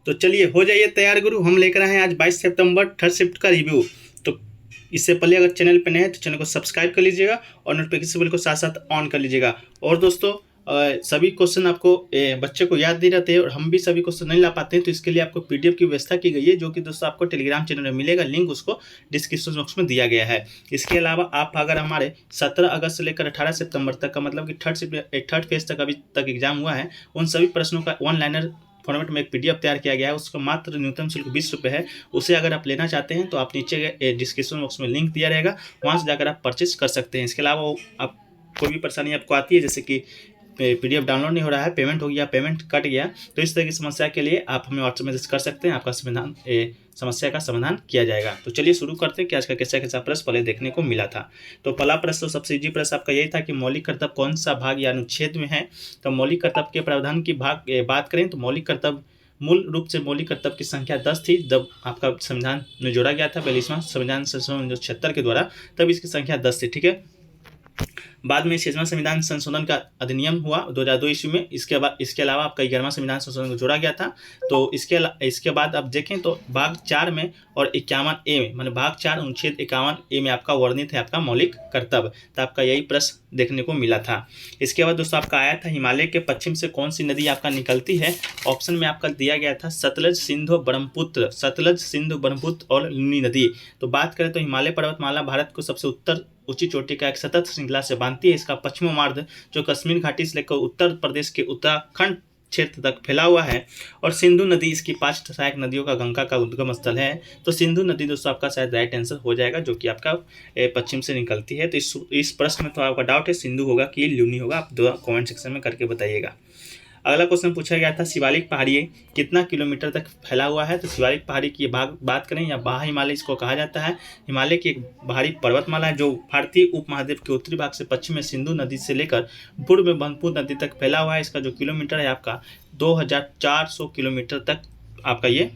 तो चलिए हो जाइए तैयार गुरु, हम लेकर आए हैं आज 22 सितंबर थर्ड शिफ्ट का रिव्यू। तो इससे पहले अगर चैनल पर नए हैं तो चैनल को सब्सक्राइब कर लीजिएगा और नोटिफिकेशन बेल को साथ साथ ऑन कर लीजिएगा। और दोस्तों सभी क्वेश्चन आपको बच्चे को याद नहीं रहते हैं और हम भी सभी क्वेश्चन नहीं ला पाते हैं, तो इसके लिए आपको पीडीएफ की व्यवस्था की गई है, जो कि दोस्तों आपको टेलीग्राम चैनल में मिलेगा, लिंक उसको डिस्क्रिप्शन बॉक्स में दिया गया है। इसके अलावा आप अगर हमारे 17 अगस्त से लेकर 18 सितंबर तक का मतलब कि थर्ड फेज तक अभी तक एग्जाम हुआ है, उन सभी प्रश्नों का वन लाइनर फॉर्मेट में एक पीडीएफ तैयार किया गया है। उसका मात्र न्यूनतम शुल्क 20 रुपये है। उसे अगर आप लेना चाहते हैं तो आप नीचे डिस्क्रिप्शन बॉक्स में लिंक दिया रहेगा, वहाँ से जाकर आप परचेस कर सकते हैं। इसके अलावा आप कोई भी परेशानी आपको आती है, जैसे कि पीडीएफ डाउनलोड नहीं हो रहा है, पेमेंट हो गया, पेमेंट कट गया, तो इस तरह की समस्या के लिए आप हमें व्हाट्सएप मैसेज कर सकते हैं, आपका समस्या का समाधान किया जाएगा। तो चलिए शुरू करते हैं कि आज का कैसा कैसा प्रश्न पहले देखने को मिला था। तो पहला प्रश्न तो सबसे इजी प्रश्न आपका यही था कि मौलिक कर्तव्य कौन सा भाग या अनुच्छेद में है। तो मौलिक कर्तव्य के प्रावधान की बात करें तो मौलिक कर्तव्य मूल रूप से मौलिक कर्तव्य की संख्या 10 थी जब आपका संविधान में जोड़ा गया था 42वां संविधान संशोधन 76 के द्वारा, तब इसकी संख्या 10 थी। ठीक है, बाद में 6वां संविधान संशोधन का अधिनियम हुआ 2002 ईस्वी में। इसके अलावा आपका 11वां संविधान संशोधन को जोड़ा गया था। तो इसके बाद आप देखें तो भाग 4 में और 51A में, मतलब भाग 4 अनुच्छेद 51A में आपका वर्णित है आपका मौलिक कर्तव्य। तो आपका यही प्रश्न देखने को मिला था। इसके बाद दोस्तों आपका आया था हिमालय के पश्चिम से कौन सी नदी आपका निकलती है। ऑप्शन में आपका दिया गया था सतलज, सिंधु, ब्रह्मपुत्र, सतलज, सिंधु, ब्रह्मपुत्र और लुनी नदी। तो बात करें तो हिमालय पर्वतमाला भारत को सबसे उत्तर ऊंची चोटी का एक सतत श्रृंखला से बांधती है। इसका पश्चिम मार्ग जो कश्मीर घाटी से लेकर उत्तर प्रदेश के उत्तराखंड क्षेत्र तक फैला हुआ है। और सिंधु नदी इसकी 5 सहायक नदियों का गंगा का उद्गम स्थल है। तो सिंधु नदी दोस्तों आपका शायद राइट आंसर हो जाएगा, जो कि आपका पश्चिम से निकलती है। तो इस प्रश्न में तो आपका डाउट है सिंधु होगा कि लुनी होगा, आप दो कमेंट सेक्शन में करके बताइएगा। अगला क्वेश्चन पूछा गया था शिवालिक पहाड़ी कितना किलोमीटर तक फैला हुआ है। तो शिवालिक पहाड़ी की बात करें या बाह्य हिमालय इसको कहा जाता है। हिमालय की एक बाहरी पर्वतमाला है जो भारतीय उपमहाद्वीप के उत्तरी भाग से पश्चिम में सिंधु नदी से लेकर पूर्व में ब्रह्मपुत्र नदी तक फैला हुआ है। इसका जो किलोमीटर है आपका 2400 किलोमीटर तक आपका ये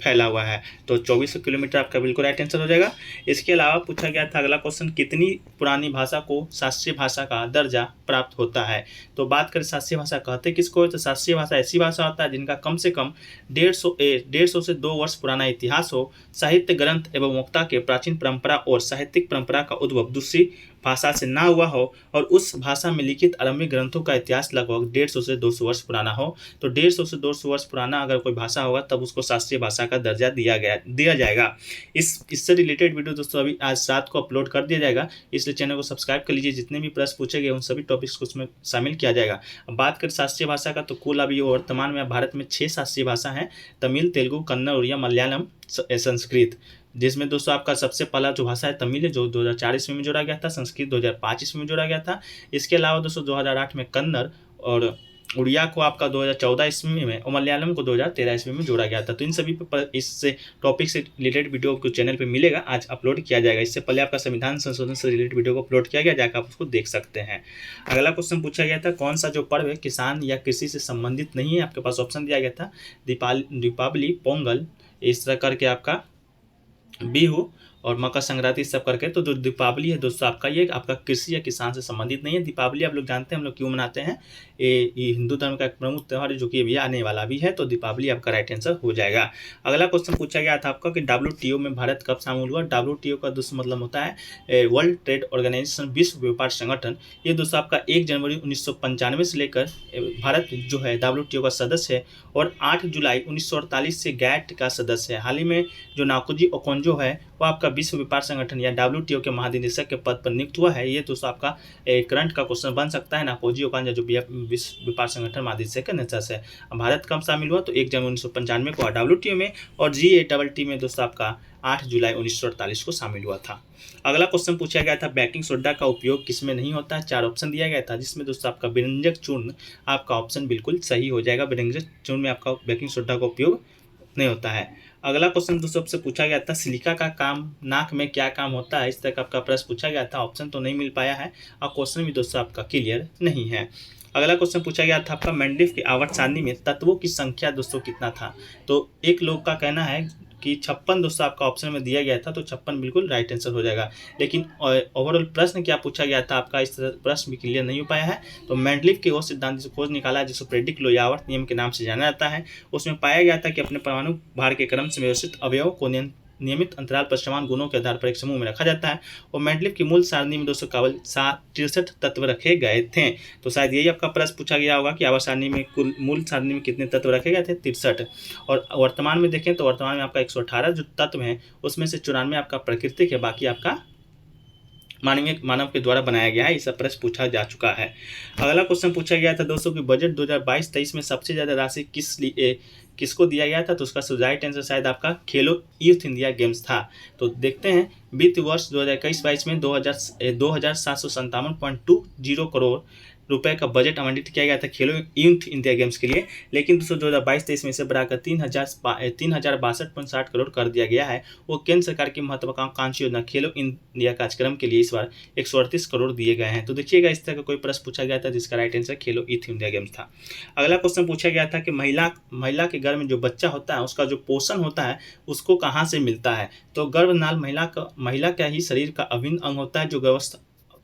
फैला हुआ है। तो 2400 किलोमीटर आपका बिल्कुल राइट आंसर हो जाएगा। इसके अलावा पूछा गया था अगला क्वेश्चन कितनी पुरानी भाषा को शास्त्रीय भाषा का दर्जा प्राप्त होता है। तो बात करें शास्त्रीय भाषा कहते किसको है, तो शास्त्रीय भाषा ऐसी भाषा होता है जिनका कम से कम 150 से 2 वर्ष पुराना इतिहास हो, साहित्य ग्रंथ एवं वक्ता के प्राचीन परंपरा और साहित्यिक परंपरा का उद्भव दूसरी भाषा से ना हुआ हो और उस भाषा में लिखित आरंभिक ग्रंथों का इतिहास लगभग 150 से 200 वर्ष पुराना हो। तो 150 से 200 वर्ष पुराना अगर कोई भाषा होगा तब उसको शास्त्रीय भाषा का दर्जा दिया जाएगा। इससे रिलेटेड वीडियो दोस्तों अभी आज रात को अपलोड कर दिया जाएगा, इसलिए चैनल को सब्सक्राइब कर लीजिए। जितने भी प्रश्न पूछे गए उन सभी टॉपिक्स को उसमें शामिल किया जाएगा। अब बात करें शास्त्रीय भाषा का, तो कुल अभी वर्तमान में भारत में 6 शास्त्रीय भाषा हैं, तमिल, तेलुगु, कन्नड़, उड़िया, मलयालम, संस्कृत। जिसमें दोस्तों आपका सबसे पहला जो भाषा है तमिल है, जो 2004 ईस्वी में जोड़ा गया था। संस्कृत 2005 ईस्वी में जोड़ा गया था। इसके अलावा दोस्तों 2008 में कन्नड़ और उड़िया को आपका 2014 ईस्वी में और मलयालम को 2013 ईस्वी में जोड़ा गया था। तो इन सभी पर इससे टॉपिक से रिलेटेड वीडियो को चैनल पे मिलेगा, आज अपलोड किया जाएगा। इससे पहले आपका संविधान संशोधन से रिलेटेड वीडियो को अपलोड किया गया, जाकर आप उसको देख सकते हैं। अगला क्वेश्चन पूछा गया था कौन सा जो पर्व है किसान या कृषि से संबंधित नहीं है। आपके पास ऑप्शन दिया गया था दीपावली, पोंगल, इस तरह करके आपका बिहू और मकर संक्रांति सब करके। तो जो दीपावली है दोस्तों आपका ये आपका कृषि या किसान से संबंधित नहीं है। दीपावली आप लोग जानते हैं हम लोग क्यों मनाते हैं, ये हिंदू धर्म का एक प्रमुख त्यौहार है जो कि अभी आने वाला भी है। तो दीपावली आपका राइट आंसर हो जाएगा। अगला क्वेश्चन पूछा गया था आपका कि WTO में भारत कब शामिल हुआ। WTO का दोस्तों मतलब होता है वर्ल्ड ट्रेड ऑर्गेनाइजेशन, विश्व व्यापार संगठन। ये दोस्तों आपका 1 जनवरी 1995 से लेकर भारत जो है WTO का सदस्य है और 8 जुलाई 1948 से गैट का सदस्य है। हाल ही में जो नाकोजी ओकोंजो है वो आपका विश्व व्यापार संगठन या WTO के महानिदेशक के पद पर नियुक्त हुआ है। ये दोस्तों आपका करंट का क्वेश्चन बन सकता है। नाकोजी ओकोंजो जो विश्व व्यापार संगठन महानिदेशक का नेतृत्व है। भारत कब शामिल हुआ, तो 1 जनवरी 1995 को WTO में और GATT में दोस्तों आपका 8 जुलाई 1948 को शामिल हुआ था। अगला क्वेश्चन पूछा गया था बेकिंग सोडा का उपयोग किसमें नहीं होता है। 4 ऑप्शन दिया गया था, जिसमें दोस्तों आपका व्यंजक चूर्ण आपका ऑप्शन बिल्कुल सही हो जाएगा। व्यंजक चूर्ण में आपका बेकिंग सोडा का उपयोग नहीं होता है। अगला क्वेश्चन दोस्तों आपसे पूछा गया था सिलिका का काम नाक में क्या काम होता है। इस तरह का आपका प्रश्न पूछा गया था, ऑप्शन तो नहीं मिल पाया है और क्वेश्चन भी दोस्तों आपका क्लियर नहीं है। अगला क्वेश्चन पूछा गया था आपका मेंडलीफ की आवर्त सारणी में तत्वों की संख्या दोस्तों कितना था। तो एक लोग का कहना है कि 56 दोस्तों आपका ऑप्शन में दिया गया था, तो 56 बिल्कुल राइट आंसर हो जाएगा। लेकिन ओवरऑल प्रश्न क्या पूछा गया था आपका, इस तरह प्रश्न भी क्लियर नहीं हो पाया है। तो मेंडलीव के वो सिद्धांत से खोज निकाला है जिसको प्रेडिक्ट लोयावर्ट नियम के नाम से जाना जाता है। उसमें पाया गया था कि अपने परमाणु भार के क्रम से व्यवस्थित अवयवों को नियमित अंतराल पर समान गुणों के आधार पर एक समूह में रखा जाता है। और मेंडलीव की मूल सारणी में दोस्तों केवल 63 तत्व रखे गए थे। तो शायद यही आपका प्रश्न पूछा गया होगा कि आवर्त सारणी में कुल मूल सारणी में कितने तत्व रखे गए थे, 63। और वर्तमान में देखें तो वर्तमान में आपका 118 जो तत्व हैं उसमें से 94 आपका प्राकृतिक है, बाकी आपका मानव के द्वारा बनाया गया है। इस प्रश्न पूछा जा चुका है। अगला क्वेश्चन पूछा गया था दोस्तों कि बजट 2022-23 में सबसे ज़्यादा राशि किसको दिया गया था, तो उसका राइट आंसर शायद आपका खेलो यूथ इंडिया गेम्स था। तो देखते हैं वित्त वर्ष 2021-22 में 2757.20 करोड़ रुपए का बजट आवंटित किया गया था खेलो यूथ इंडिया गेम्स के लिए। लेकिन दोस्तों 2022-23 में से बढ़ाकर 3062.60 करोड़ कर दिया गया है। वो केंद्र सरकार की महत्वाकांक्षी योजना खेलो इंडिया कार्यक्रम के लिए इस बार 138 करोड़ दिए गए हैं। तो देखिएगा इस तरह का कोई प्रश्न पूछा गया था जिसका राइट आंसर खेलो यूथ इंडिया गेम्स था। अगला क्वेश्चन पूछा गया था कि महिला के गर्भ में जो बच्चा होता है उसका जो पोषण होता है उसको कहाँ से मिलता है। तो गर्भनाल महिला का ही शरीर का अभिन्न अंग होता है जो गर्भावस्था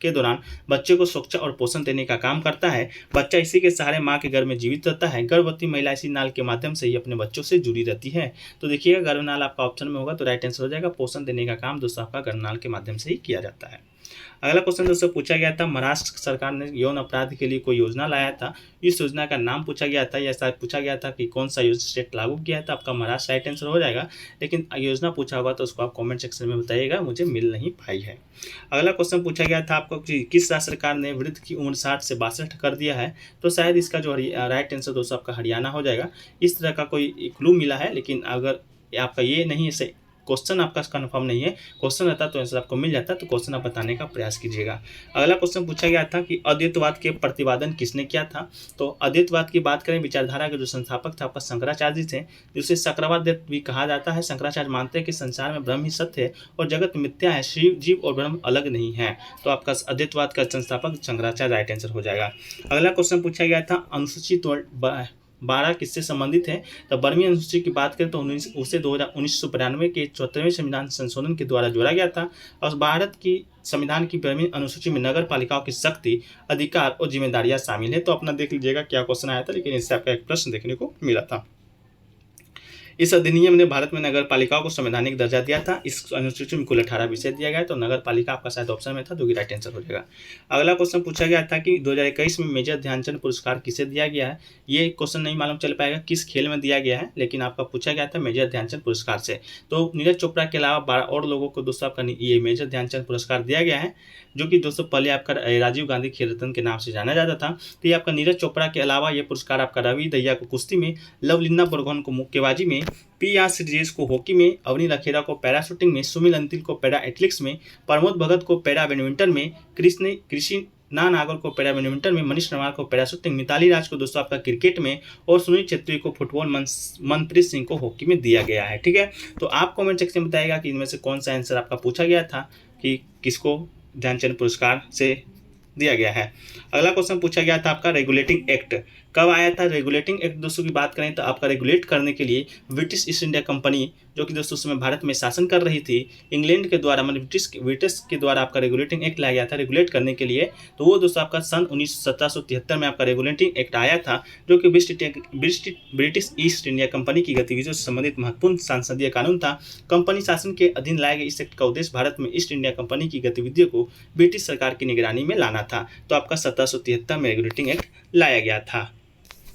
के दौरान बच्चे को सुरक्षा और पोषण देने का काम करता है। बच्चा इसी के सहारे मां के गर्भ में जीवित रहता है। गर्भवती महिला इसी नाल के माध्यम से ही अपने बच्चों से जुड़ी रहती है। तो देखिएगा गर्भनाल आपका ऑप्शन में होगा तो राइट आंसर हो जाएगा। पोषण देने का काम दोस्तों आपका गर्भनाल के माध्यम से ही किया जाता है। अगला क्वेश्चन दोस्तों पूछा गया था महाराष्ट्र सरकार ने यौन अपराध के लिए कोई योजना लाया था। इस योजना का नाम पूछा गया था या शायद पूछा गया था कि कौन सा स्टेट लागू किया था। आपका महाराष्ट्र राइट आंसर हो जाएगा। लेकिन योजना पूछा होगा तो उसको आप कमेंट सेक्शन में बताइएगा, मुझे मिल नहीं पाई है। अगला क्वेश्चन पूछा गया था आपको कि किस राज्य सरकार ने वृद्ध की उम्र 60 से 62 कर दिया है। तो शायद इसका जो राइट आंसर दोस्तों आपका हरियाणा हो जाएगा। इस तरह का कोई क्लू मिला है, लेकिन अगर आपका ये नहीं है क्वेश्चन आपका कंफर्म नहीं है, क्वेश्चन रहता तो आंसर आपको मिल जाता, तो क्वेश्चन आप बताने का प्रयास कीजिएगा। अगला क्वेश्चन पूछा गया था कि अद्वैतवाद के प्रतिपादन किसने किया था। तो अद्वैतवाद की बात करें, विचारधारा के जो संस्थापक थे आपका शंकराचार्य जी थे, जिसे शंकरवाद भी कहा जाता है। शंकराचार्य मानते हैं कि संसार में ब्रह्म ही सत्य है और जगत मिथ्या है, जीव और ब्रह्म अलग नहीं है। तो आपका अद्वैतवाद का संस्थापक शंकराचार्य राइट आंसर हो जाएगा। अगला क्वेश्चन पूछा गया था अनुसूचित 12 किससे संबंधित है। तो 12वीं अनुसूची की बात करें तो उसे 1992 के 74वें संविधान संशोधन के द्वारा जोड़ा गया था। और भारत की संविधान की 12वीं अनुसूची में नगर पालिकाओं की शक्ति, अधिकार और जिम्मेदारियां शामिल है। तो अपना देख लीजिएगा क्या क्वेश्चन आया था, लेकिन इससे आपका एक प्रश्न देखने को मिला था। इस अधिनियम ने भारत में नगर पालिकाओं को संवैधानिक दर्जा दिया था। इस अनुसूची में कुल 18 विषय दिया गया है, तो नगर पालिका आपका शायद ऑप्शन में था, जो कि राइट आंसर हो जाएगा। अगला क्वेश्चन पूछा गया था कि 2021 में मेजर ध्यानचंद पुरस्कार किसे दिया गया है। ये क्वेश्चन नहीं मालूम चल पाएगा किस खेल में दिया गया है, लेकिन आपका पूछा गया था मेजर ध्यानचंद पुरस्कार से। तो नीरज चोपड़ा के अलावा 12 और लोगों को दोस्तों आपका ये मेजर ध्यानचंद पुरस्कार दिया गया है, जो कि दोस्तों पहले आपका राजीव गांधी खेल रत्न के नाम से जाना जाता था। तो ये आपका नीरज चोपड़ा के अलावा ये पुरस्कार आपका रवि दहिया को कुश्ती में, लवलिना बोरगोहन को मुक्केबाजी में, पी.आर. श्रीजेश को हॉकी में, अवनी लखेरा को पैराशूटिंग में, सुनील अंतिल को पैरा एथलेटिक्स में, प्रमोद भगत को पैरा बैडमिंटन में, कृष्णा नागर को पैरा बैडमिंटन में, मनीष नरवाल को पैराशूटिंग, मिताली राज को दोस्तों आपका क्रिकेट में और सुनील छेत्री को फुटबॉल, मनप्रीत सिंह को हॉकी में दिया गया है। ठीक है, तो आप कमेंट सेक्शन में बताइएगा कि इनमें से कौन सा आंसर आपका पूछा गया था कि किसको ध्यानचंद पुरस्कार से दिया गया है। अगला क्वेश्चन पूछा गया था आपका रेगुलेटिंग एक्ट कब आया था। रेगुलेटिंग एक्ट दोस्तों की बात करें तो आपका रेगुलेट करने के लिए ब्रिटिश ईस्ट इंडिया कंपनी, जो कि दोस्तों उस समय भारत में शासन कर रही थी, इंग्लैंड के द्वारा मतलब ब्रिटिश के द्वारा आपका रेगुलेटिंग एक्ट लाया गया था रेगुलेट करने के लिए। तो वो दोस्तों आपका सन 1773 में आपका रेगुलेटिंग एक्ट आया था, जो कि ब्रिटिश ईस्ट इंडिया कंपनी की गतिविधियों से संबंधित महत्वपूर्ण संसदीय कानून था। कंपनी शासन के अधीन लाए गए इस एक्ट का उद्देश्य भारत में ईस्ट इंडिया कंपनी की गतिविधियों को ब्रिटिश सरकार की निगरानी में लाना था। तो आपका 1773 में रेगुलेटिंग एक्ट लाया गया था।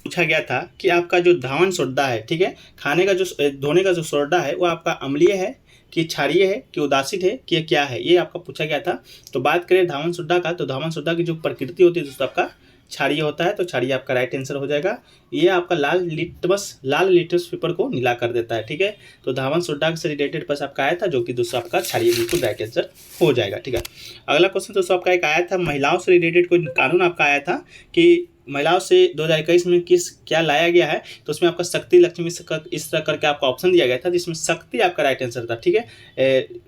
पूछा गया था कि आपका जो धावन सोडा है, ठीक है, खाने का जो धोने का जो सोडा है वो आपका अम्लीय है कि क्षारीय है कि उदासीन है कि क्या है, ये आपका पूछा गया था। तो बात करें धावन सोडा का, तो धावन सोडा की जो प्रकृति होती है दोस्तों आपका क्षारीय होता है। तो क्षारीय आपका राइट आंसर हो जाएगा। ये आपका लाल लिटमस पेपर को नीला कर देता है। ठीक है, तो धावन सोडा से रिलेटेड बस आपका आया था, जो कि दोस्तों आपका क्षारीय बिल्कुल राइट आंसर हो जाएगा। ठीक है, अगला क्वेश्चन दोस्तों आपका एक आया था महिलाओं से रिलेटेड कोई कानून आपका आया था कि महिलाओं से 2021 में क्या लाया गया है। तो उसमें आपका शक्ति लक्ष्मी इस तरह करके आपका ऑप्शन दिया गया था, जिसमें शक्ति आपका राइट आंसर था। ठीक है,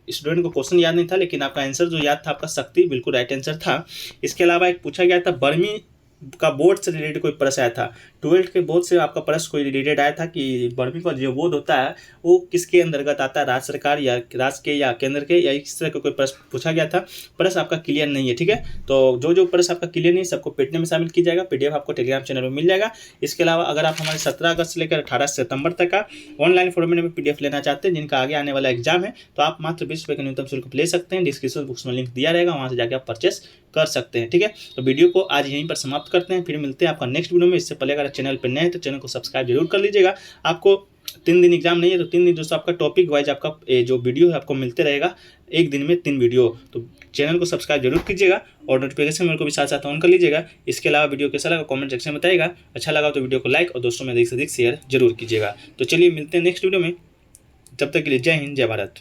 स्टूडेंट को क्वेश्चन याद नहीं था, लेकिन आपका आंसर जो याद था आपका शक्ति बिल्कुल राइट आंसर था। इसके अलावा एक पूछा गया था का बोर्ड से रिलेटेड कोई प्रश्न आया था, 12th के बोर्ड से आपका प्रश्न कोई रिलेटेड आया था कि 12वीं का जो बोर्ड होता है वो किसके अंतर्गत आता है, राज्य सरकार या राज्य के या केंद्र के, या इस तरह का कोई प्रश्न पूछा गया था। प्रश्न आपका क्लियर नहीं है, ठीक है। तो जो प्रश्न आपका क्लियर नहीं, सबको पेटने में शामिल किया जाएगा। PDF आपको टेलीग्राम चैनल में मिल जाएगा। इसके अलावा अगर आप हमारे 17 अगस्त से लेकर 18 सितंबर तक का ऑनलाइन फॉर्मेट में PDF लेना चाहते हैं, जिनका आगे आने वाला एग्जाम है, तो आप मात्र 20 रुपये का न्यूनतम शुल्क ले सकते हैं। डिस्क्रिप्शन बॉक्स में लिंक दिया रहेगा, वहाँ से जाकर आप परचेस कर सकते हैं, ठीक है। तो वीडियो को आज यहीं पर समाप्त करते हैं, फिर मिलते हैं आपका नेक्स्ट वीडियो में। इससे पहले अगर चैनल पर नए हैं तो चैनल को सब्सक्राइब जरूर कर लीजिएगा। आपको 3 दिन एग्जाम नहीं है तो 3 दिन दोस्तों आपका टॉपिक वाइज आपका जो वीडियो है आपको मिलते रहेगा, एक दिन में 3 वीडियो। तो चैनल को सब्सक्राइब जरूर कीजिएगा और नोटिफिकेशन मेरे को भी साथ साथ ऑन कर लीजिएगा। इसके अलावा वीडियो कैसा लगा कमेंट सेक्शन में बताइएगा। अच्छा लगा तो वीडियो को लाइक और दोस्तों में अधिक से अधिक शेयर जरूर कीजिएगा। तो चलिए मिलते हैं नेक्स्ट वीडियो में, तब तक के लिए जय हिंद, जय भारत।